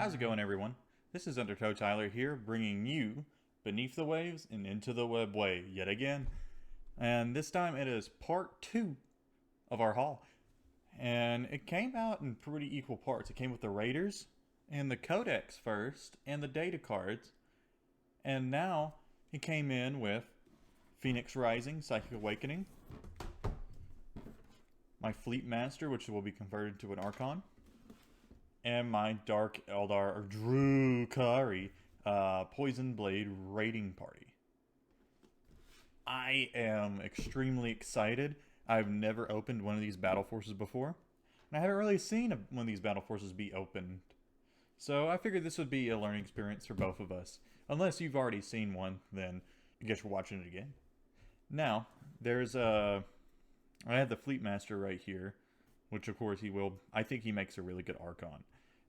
How's it going, everyone? This is Undertow Tyler here, bringing you Beneath the Waves and Into the Webway yet again. And this time it is part 2 of our haul. And it came out in pretty equal parts. It came with the Raiders and the Codex first and the data cards. And now it came in with Phoenix Rising, Psychic Awakening, my Fleet Master, which will be converted to an Archon, and my Dark Eldar, or Drukhari, Poisonblade raiding party. I am extremely excited. I've never opened one of these battle forces before, and I haven't really seen one of these battle forces be opened. So I figured this would be a learning experience for both of us. Unless you've already seen one, then I guess we're watching it again. Now, there's I have the Fleet Master right here, which of course he will, I think he makes a really good Archon.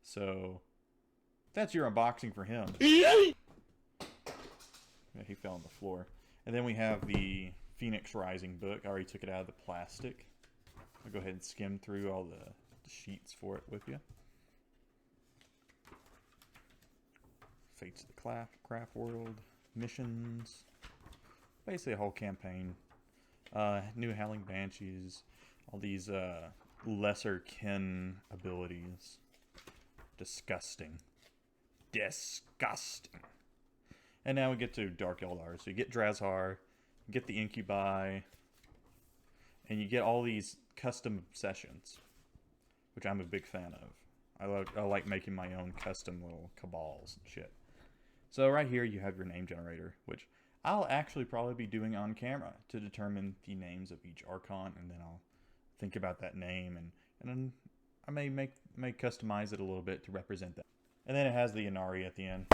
So, that's your unboxing for him. Yeah, he fell on the floor. And then we have the Phoenix Rising book. I already took it out of the plastic. I'll go ahead and skim through all the sheets for it with you. Fates of the Craft World, missions, basically a whole campaign. New Howling Banshees, all these lesser kin abilities. Disgusting. Disgusting. And now we get to Dark Eldar. So you get Drazhar, you get the Incubi, and you get all these custom obsessions, which I'm a big fan of. I like making my own custom little cabals and shit. So right here you have your name generator, which I'll actually probably be doing on camera to determine the names of each Archon, and then I'll think about that name, and then I may customize it a little bit to represent that. And then it has the Inari at the end.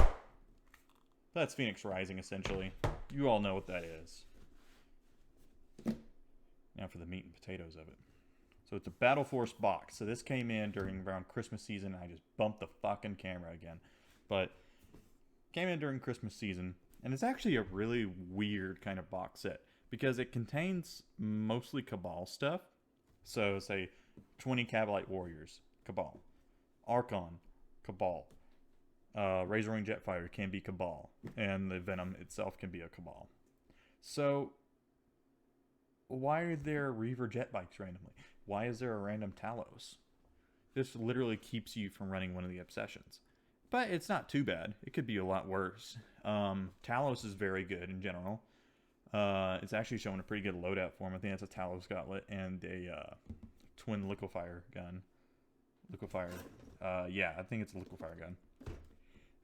That's Phoenix Rising, essentially. You all know what that is. Now for the meat and potatoes of it. So it's a Battle Force box. So this came in during around Christmas season, and I just bumped the fucking camera again. But came in during Christmas season, and it's actually a really weird kind of box set because it contains mostly Cabal stuff. So say 20 Cavalite Warriors, Cabal. Archon, Cabal. Razorwing Jetfighter can be Cabal. And the Venom itself can be a Cabal. So, why are there Reaver jet bikes randomly? Why is there a random Talos? This literally keeps you from running one of the obsessions. But it's not too bad. It could be a lot worse. Talos is very good in general. It's actually showing a pretty good loadout for him. I think that's a Talos Gauntlet and a twin liquefier gun. Yeah, I think it's a liquefier gun.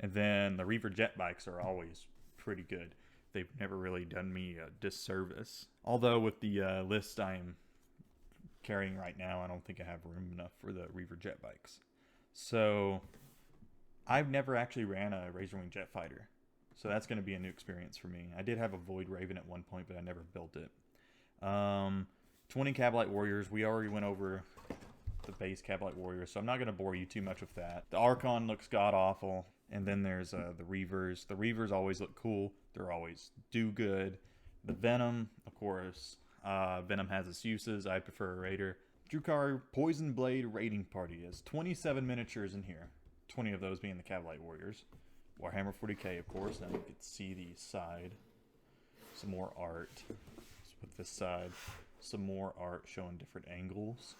And then the Reaver jet bikes are always pretty good. They've never really done me a disservice. Although with the list I'm carrying right now, I don't think I have room enough for the Reaver jet bikes. So I've never actually ran a Razorwing Jetfighter. So that's going to be a new experience for me. I did have a Void Raven at one point, but I never built it. 20 Cavalite Warriors. We already went over the base Cavalite Warriors, so I'm not going to bore you too much with that. The Archon looks god-awful. And then there's the Reavers. The Reavers always look cool. They're always do good. The Venom, of course. Venom has its uses. I prefer a Raider. Drukhari Poisonblade Raiding Party has 27 miniatures in here. 20 of those being the Cavalite Warriors. Warhammer 40k, of course. Now you can see the side. Some more art. Let's put this side. Some more art showing different angles.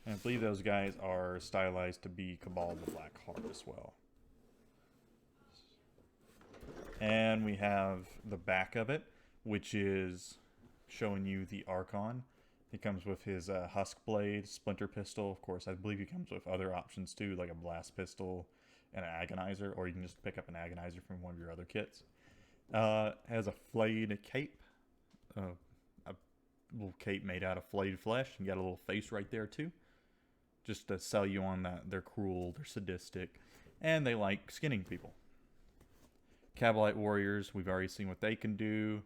And I believe those guys are stylized to be Cabal the Black Heart as well. And we have the back of it, which is showing you the Archon. He comes with his Husk Blade, Splinter Pistol. Of course, I believe he comes with other options too, like a Blast Pistol and an Agonizer, or you can just pick up an Agonizer from one of your other kits. Has a flayed cape. A little cape made out of flayed flesh. You got a little face right there too. Just to sell you on that they're cruel, they're sadistic, and they like skinning people. Cavalite Warriors, we've already seen what they can do.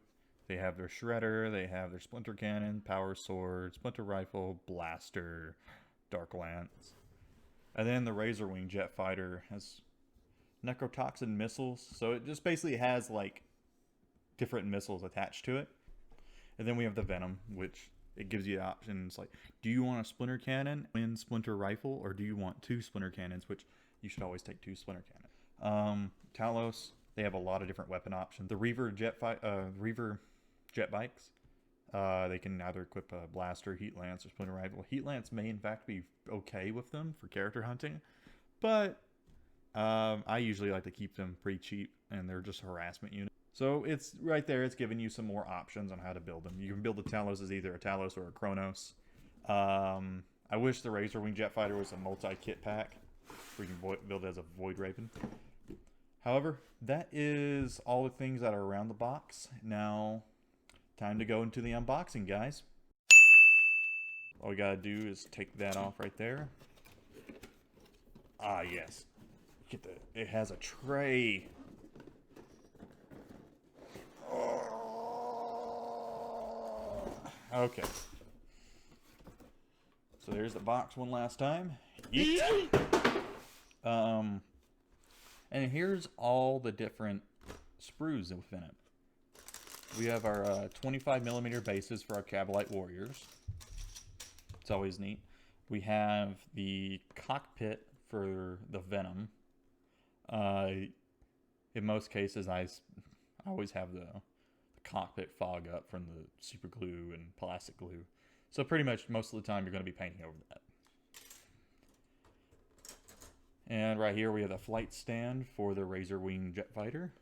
They have their Shredder, they have their Splinter Cannon, Power Sword, Splinter Rifle, Blaster, Dark Lance. And then the Razorwing Jetfighter has Necrotoxin missiles, so it just basically has like different missiles attached to it. And then we have the Venom, which It gives you options like, do you want a splinter cannon and splinter rifle, or do you want 2 splinter cannons, which you should always take 2 splinter cannons. Talos, they have a lot of different weapon options. The Reaver jet bikes, they can either equip a blaster, heat lance, or splinter rifle. Heat lance may in fact be okay with them for character hunting, but I usually like to keep them pretty cheap, and they're just harassment units. So it's right there. It's giving you some more options on how to build them. You can build the Talos as either a Talos or a Kronos. I wish the Razor Wing Jet Fighter was a multi-kit pack where you can build it as a Void Raven. However, that is all the things that are around the box. Now, time to go into the unboxing, guys. All we gotta do is take that off right there. Ah, yes. Get the. It has a tray. Okay. So there's the box one last time. Eat. And here's all the different sprues within it. We have our 25mm bases for our Kabalite warriors. It's always neat. We have the cockpit for the Venom. In most cases, I always have the cockpit fog up from the super glue and plastic glue. So pretty much most of the time you're going to be painting over that. And right here we have the flight stand for the Razor Wing Jet Fighter.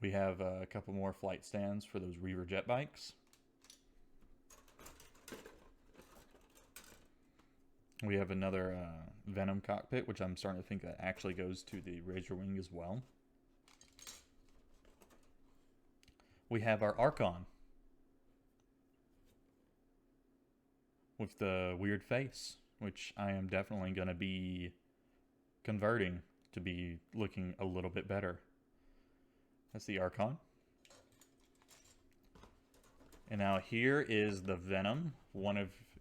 We have a couple more flight stands for those Reaver jet bikes. We have another Venom cockpit, which I'm starting to think that actually goes to the Razor Wing as well. We have our Archon with the weird face, which I am definitely going to be converting to be looking a little bit better. That's the Archon. And now here is the Venom.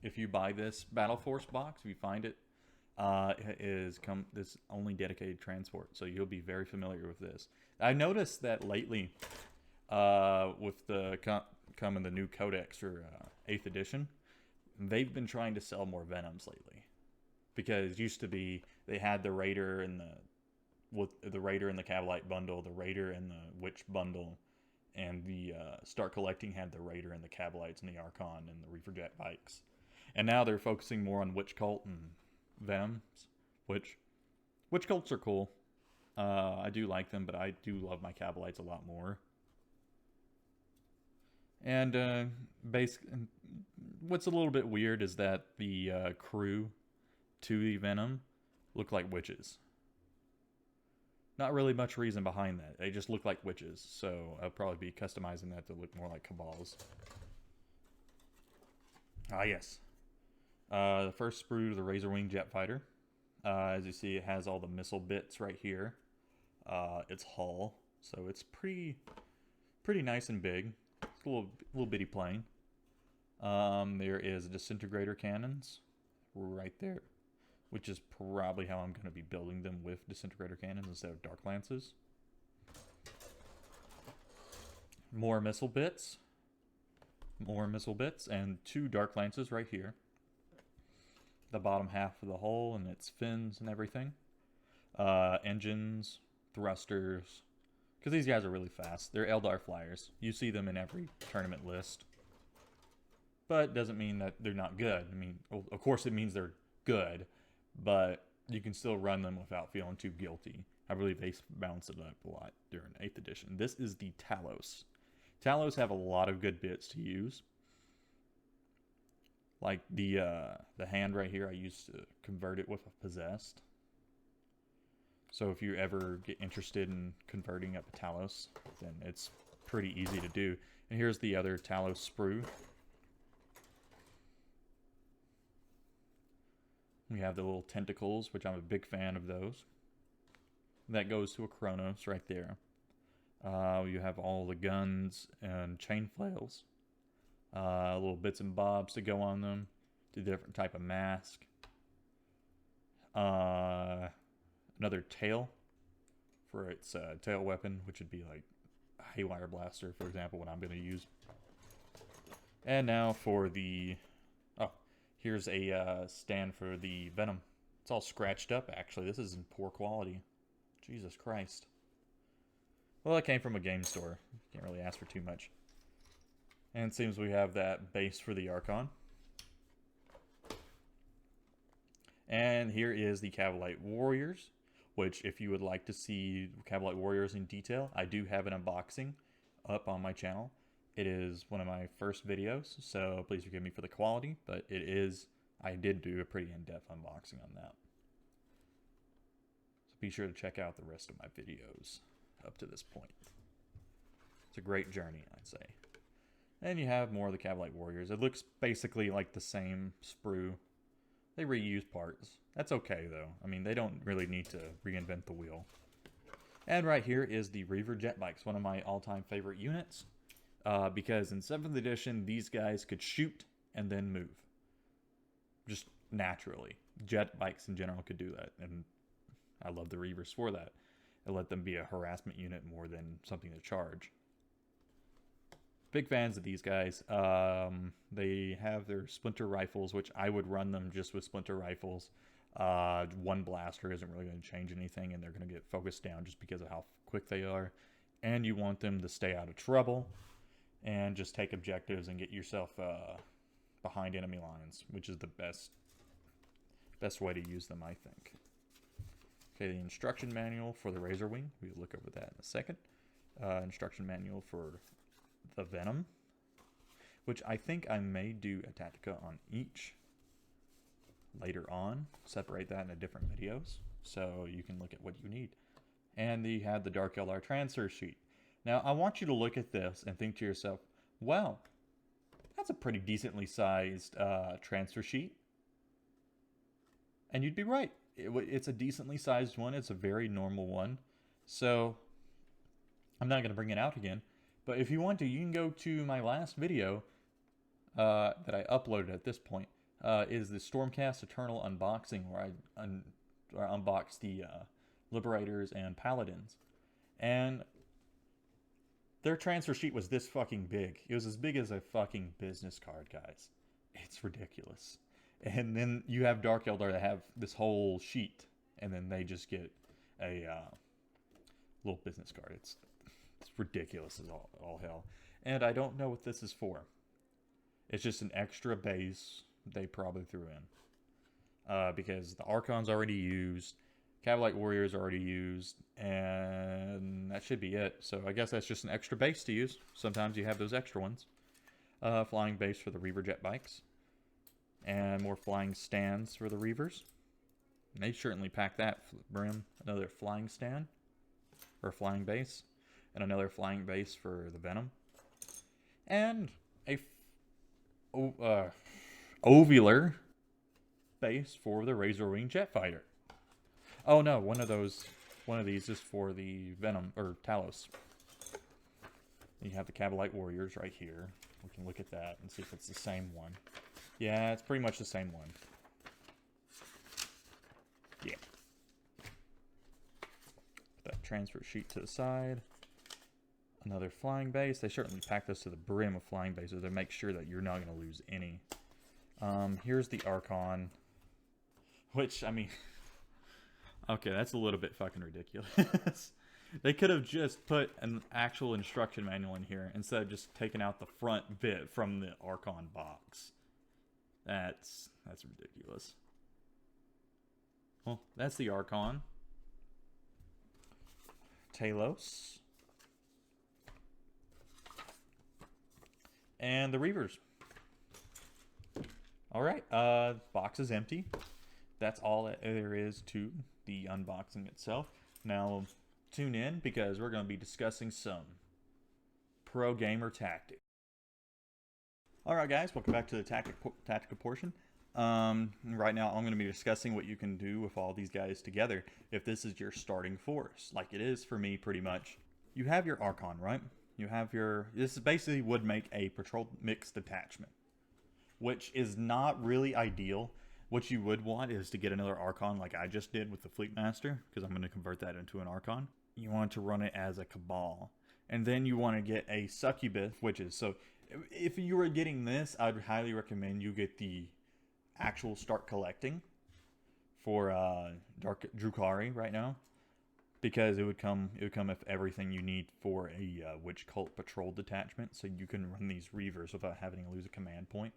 If you buy this Battle Force box, if you find it, this only dedicated transport, so you'll be very familiar with this. I noticed that lately, with the coming the new Codex for 8th edition, they've been trying to sell more Venoms lately, because it used to be they had the Raider and the Raider and the Kabalite bundle, the Raider and the Witch bundle, and the Start Collecting had the Raider and the Kabalites and the Archon and the Reaver Jet bikes. And now they're focusing more on Witch Cult and Venoms, which Witch Cults are cool. I do like them, but I do love my Kabalites a lot more. And what's a little bit weird is that the crew to the Venom look like witches. Not really much reason behind that. They just look like witches, so I'll probably be customizing that to look more like Cabals. Ah, yes. The first sprue to the Razor Wing Jet Fighter. As you see, it has all the missile bits right here. Its hull, so it's pretty nice and big. It's a little bitty plane. There is disintegrator cannons right there, which is probably how I'm going to be building them, with disintegrator cannons instead of dark lances. More missile bits, and 2 dark lances right here. The bottom half of the hull and its fins and everything. Engines, thrusters, because these guys are really fast. They're Eldar flyers. You see them in every tournament list. But doesn't mean that they're not good. I mean, of course it means they're good, but you can still run them without feeling too guilty. I believe they balance it up a lot during 8th edition. This is the Talos. Talos have a lot of good bits to use. Like the hand right here, I used to convert it with a Possessed. So if you ever get interested in converting up a Talos, then it's pretty easy to do. And here's the other Talos sprue. We have the little tentacles, which I'm a big fan of those. That goes to a Kronos right there. You have all the guns and chain flails. Little bits and bobs to go on them. The different type of mask. Another tail for its tail weapon, which would be like, Haywire Blaster, for example, what I'm going to use. And now for the... Oh, here's a stand for the Venom. It's all scratched up, actually. This is in poor quality. Jesus Christ. Well, it came from a game store. Can't really ask for too much. And it seems we have that base for the Archon. And here is the Cavalite Warriors, which if you would like to see Cavalite Warriors in detail, I do have an unboxing up on my channel. It is one of my first videos, so please forgive me for the quality, but it is, I did do a pretty in-depth unboxing on that. So be sure to check out the rest of my videos up to this point. It's a great journey, I'd say. And you have more of the Cavalite Warriors. It looks basically like the same sprue. They reuse parts. That's okay, though. I mean, they don't really need to reinvent the wheel. And right here is the Reaver jet bikes, one of my all-time favorite units. Because in 7th edition, these guys could shoot and then move. Just naturally. Jet bikes in general could do that. And I love the Reavers for that. It let them be a harassment unit more than something to charge. Big fans of these guys. They have their splinter rifles, which I would run them just with splinter rifles. One blaster isn't really going to change anything, and they're going to get focused down just because of how quick they are. And you want them to stay out of trouble and just take objectives and get yourself behind enemy lines, which is the best way to use them, I think. Okay, the instruction manual for the Razor Wing. We'll look over that in a second. Instruction manual for the Venom, which I think I may do a Tactica on each later on. Separate that into different videos so you can look at what you need. And you have the Dark Eldar transfer sheet. Now I want you to look at this and think to yourself, wow, that's a pretty decently sized transfer sheet. And you'd be right. It's a decently sized one. It's a very normal one. So I'm not going to bring it out again. But if you want to, you can go to my last video that I uploaded at this point. Is the Stormcast Eternal unboxing, where I unboxed the Liberators and Paladins. And their transfer sheet was this fucking big. It was as big as a fucking business card, guys. It's ridiculous. And then you have Dark Eldar that have this whole sheet, and then they just get a little business card. It's ridiculous as all hell. And I don't know what this is for. It's just an extra base they probably threw in. Because the Archon's already used, Cavalite Warrior's already used, and that should be it. So I guess that's just an extra base to use. Sometimes you have those extra ones. Flying base for the Reaver jet bikes. And more flying stands for the Reavers. And they certainly pack that brim. Another flying stand. Or flying base. And another flying base for the Venom. And a ovular base for the Razor Wing jet fighter. Oh no, one of these is for the Venom, or Talos. You have the Cavalite Warriors right here. We can look at that and see if it's the same one. Yeah, it's pretty much the same one. Yeah. Put that transfer sheet to the side. Another flying base. They certainly pack this to the brim of flying bases to make sure that you're not going to lose any. Here's the Archon. Which, I mean... okay, that's a little bit fucking ridiculous. They could have just put an actual instruction manual in here instead of just taking out the front bit from the Archon box. That's ridiculous. Well, that's the Archon. Talos. And the Reavers. Alright, box is empty. That's all that there is to the unboxing itself. Now, tune in because we're going to be discussing some pro gamer tactics. Alright guys, welcome back to the tactical portion. Right now I'm going to be discussing what you can do with all these guys together if this is your starting force, like it is for me pretty much. You have your Archon, right? You have your... this basically would make a patrol mixed detachment, which is not really ideal. What you would want is to get another Archon like I just did with the Fleet Master, because I'm going to convert that into an Archon. You want to run it as a Cabal. And then you want to get a succubus witches. So if you were getting this, I'd highly recommend you get the actual start collecting for Dark Drukhari right now, because it would come with everything you need for a witch cult patrol detachment, so you can run these reavers without having to lose a command point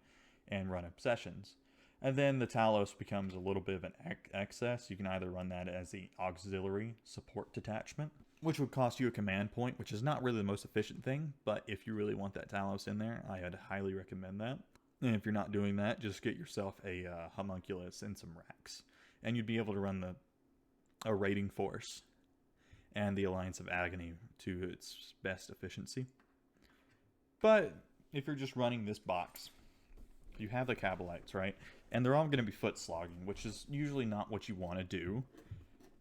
and run obsessions. And then the Talos becomes a little bit of an excess. You can either run that as the auxiliary support detachment, which would cost you a command point, which is not really the most efficient thing, but if you really want that Talos in there, I would highly recommend that. And if you're not doing that, just get yourself a homunculus and some racks, and you'd be able to run a raiding force and the Alliance of Agony to its best efficiency. But if you're just running this box, you have the Cabalites, right? And they're all going to be foot slogging, which is usually not what you want to do.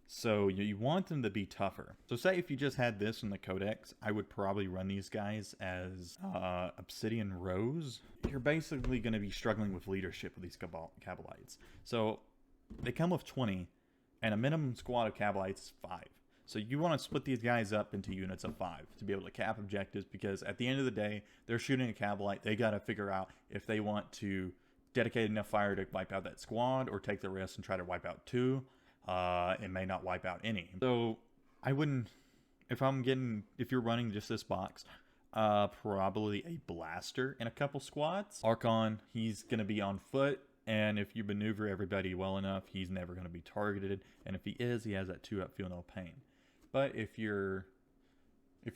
So you want them to be tougher. So say if you just had this in the Codex, I would probably run these guys as Obsidian Rose. You're basically going to be struggling with leadership with these Cabalites. So they come with 20, and a minimum squad of Cabalites is 5. So you want to split these guys up into units of 5 to be able to cap objectives, because at the end of the day, they're shooting a Cabalite. They got to figure out if they want to dedicate enough fire to wipe out that squad, or take the risk and try to wipe out 2. It may not wipe out any. So I wouldn't, if you're running just this box, probably a blaster in a couple squads. Archon, he's going to be on foot. And if you maneuver everybody well enough, he's never going to be targeted. And if he is, he has that 2-up feel no pain. But if you're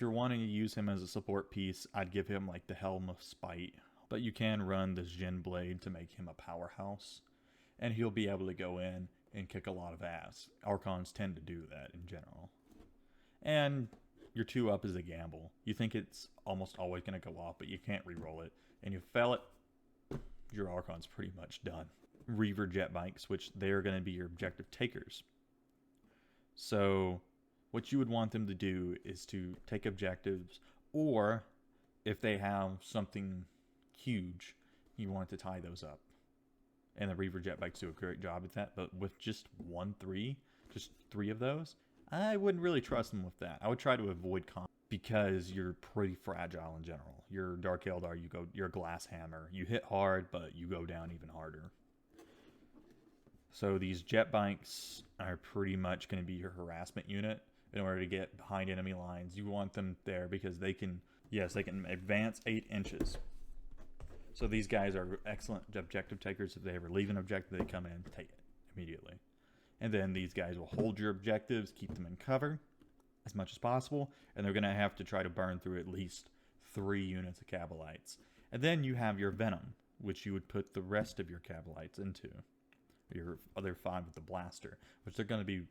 wanting to use him as a support piece, I'd give him like the Helm of Spite. But you can run the Jin Blade to make him a powerhouse, and he'll be able to go in and kick a lot of ass. Archons tend to do that in general. And your 2-up is a gamble. You think it's almost always going to go off, but you can't re-roll it. And you fail it, your Archon's pretty much done. Reaver jet bikes, which they're going to be your objective takers. So what you would want them to do is to take objectives, or if they have something huge, you want to tie those up. And the Reaver jet bikes do a great job at that, but with just 3 of those, I wouldn't really trust them with that. I would try to avoid combat, because you're pretty fragile in general. You're Dark Eldar, you're Glass Hammer. You hit hard, but you go down even harder. So these jet bikes are pretty much going to be your harassment unit. In order to get behind enemy lines, you want them there because they can advance 8 inches. So these guys are excellent objective takers. If they ever leave an objective, they come in and take it immediately. And then these guys will hold your objectives, keep them in cover as much as possible, and they're going to have to try to burn through at least 3 units of Cabalites. And then you have your Venom, which you would put the rest of your Cabalites into. Your other 5 with the Blaster, which they're going to be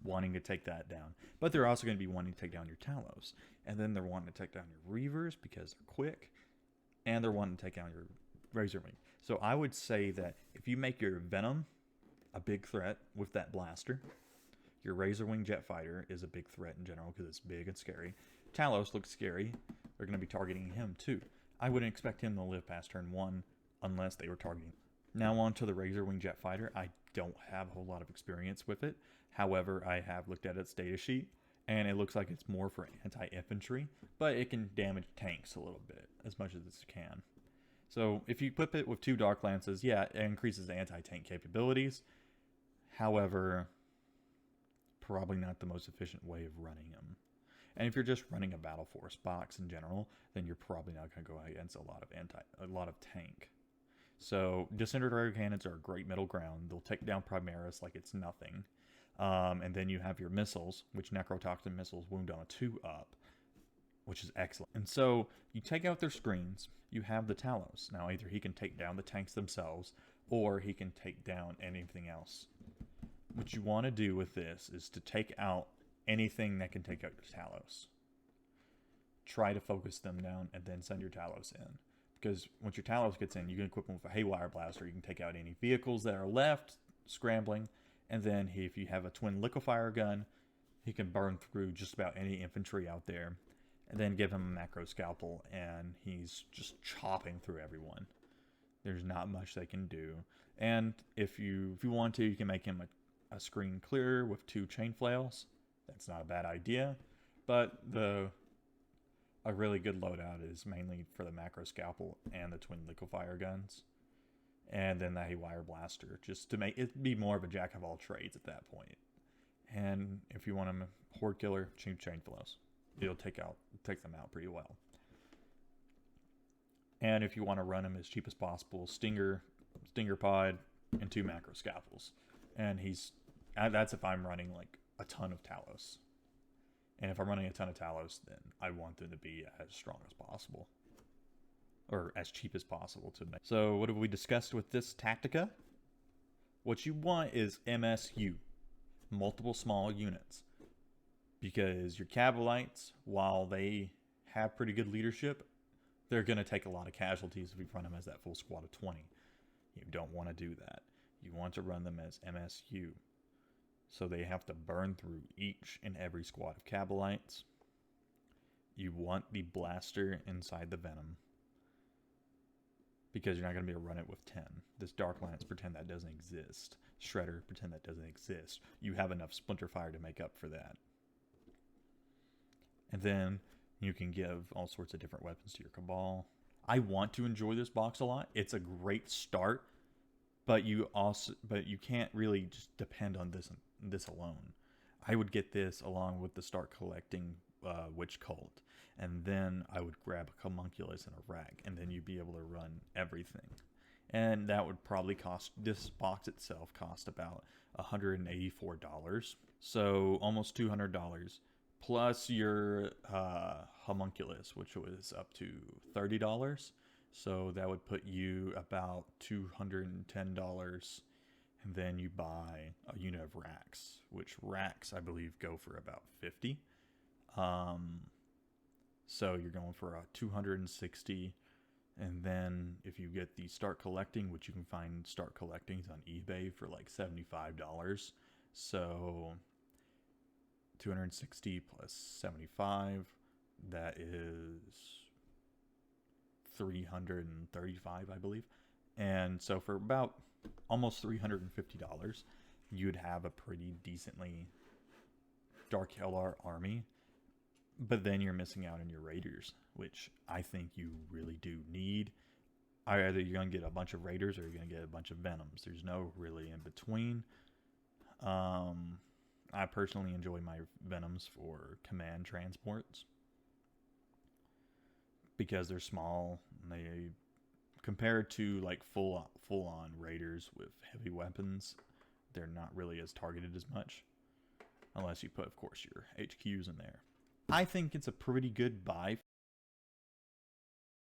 wanting to take that down. But they're also going to be wanting to take down your Talos. And then they're wanting to take down your Reavers because they're quick. And they're wanting to take down your Razorwing. So I would say that if you make your Venom a big threat with that Blaster, your Razorwing Jet Fighter is a big threat in general because it's big and scary. Talos looks scary. They're going to be targeting him too. I wouldn't expect him to live past turn 1 unless they were targeting. Now on to the Razorwing Jet Fighter. I don't have a whole lot of experience with it. However, I have looked at its data sheet, and it looks like it's more for anti-infantry, but it can damage tanks a little bit, as much as it can. So if you equip it with 2 Dark Lances, yeah, it increases the anti-tank capabilities. However, probably not the most efficient way of running them. And if you're just running a Battle Force box in general, then you're probably not going to go against a lot of tank. So disintegrator cannons are a great middle ground. They'll take down Primaris like it's nothing. And then you have your missiles, which Necrotoxin missiles wound on a 2-up, which is excellent. And so you take out their screens, you have the Talos. Now either he can take down the tanks themselves, or he can take down anything else. What you want to do with this is to take out anything that can take out your Talos. Try to focus them down and then send your Talos in. Because once your Talos gets in, you can equip them with a Haywire Blaster. You can take out any vehicles that are left scrambling. And then if you have a twin liquefier gun, he can burn through just about any infantry out there. And then give him a macro scalpel, and he's just chopping through everyone. There's not much they can do. And if you want to, you can make him a screen clear with 2 chain flails. That's not a bad idea. But the a really good loadout is mainly for the macro scalpel and the twin liquefier guns. And then the Haywire Blaster, just to make it be more of a jack of all trades at that point. And if you want a horde killer, chain flows. It'll take them out pretty well. And if you want to run him as cheap as possible, Stinger Pod, and 2 macro scalpels. And that's if I'm running like a ton of Talos. And if I'm running a ton of Talos, then I want them to be as strong as possible. Or as cheap as possible to make. So what have we discussed with this Tactica? What you want is MSU. Multiple small units. Because your Cabalites, while they have pretty good leadership, they're going to take a lot of casualties if you run them as that full squad of 20. You don't want to do that. You want to run them as MSU. So they have to burn through each and every squad of Cabalites. You want the Blaster inside the Venom. Because you're not going to be able to run it with 10. This Dark Lance, pretend that doesn't exist. Shredder, pretend that doesn't exist. You have enough Splinter Fire to make up for that. And then you can give all sorts of different weapons to your Cabal. I want to enjoy this box a lot. It's a great start, but you can't really just depend on this alone. I would get this along with the start collecting Witch Cult, and then I would grab a Homunculus and a Rag, and then you'd be able to run everything. And that would probably cost, this box itself cost about $184, so almost $200. Plus your Homunculus, which was up to $30. So that would put you about $210. And then you buy a unit of racks, which racks, I believe, go for about $50. So you're going for a $260. And then if you get the start collecting, which you can find start collectings on eBay for like $75. So 260 plus 75, that is 335, I believe. And so for about almost $350, you'd have a pretty decently Dark Eldar army. But then you're missing out on your Raiders, which I think you really do need. Either you're going to get a bunch of Raiders or you're going to get a bunch of Venoms. There's no really in between. I personally enjoy my Venoms for command transports because they're small. And they, compared to like full on Raiders with heavy weapons, they're not really as targeted as much, unless you put, of course, your HQs in there. I think it's a pretty good buy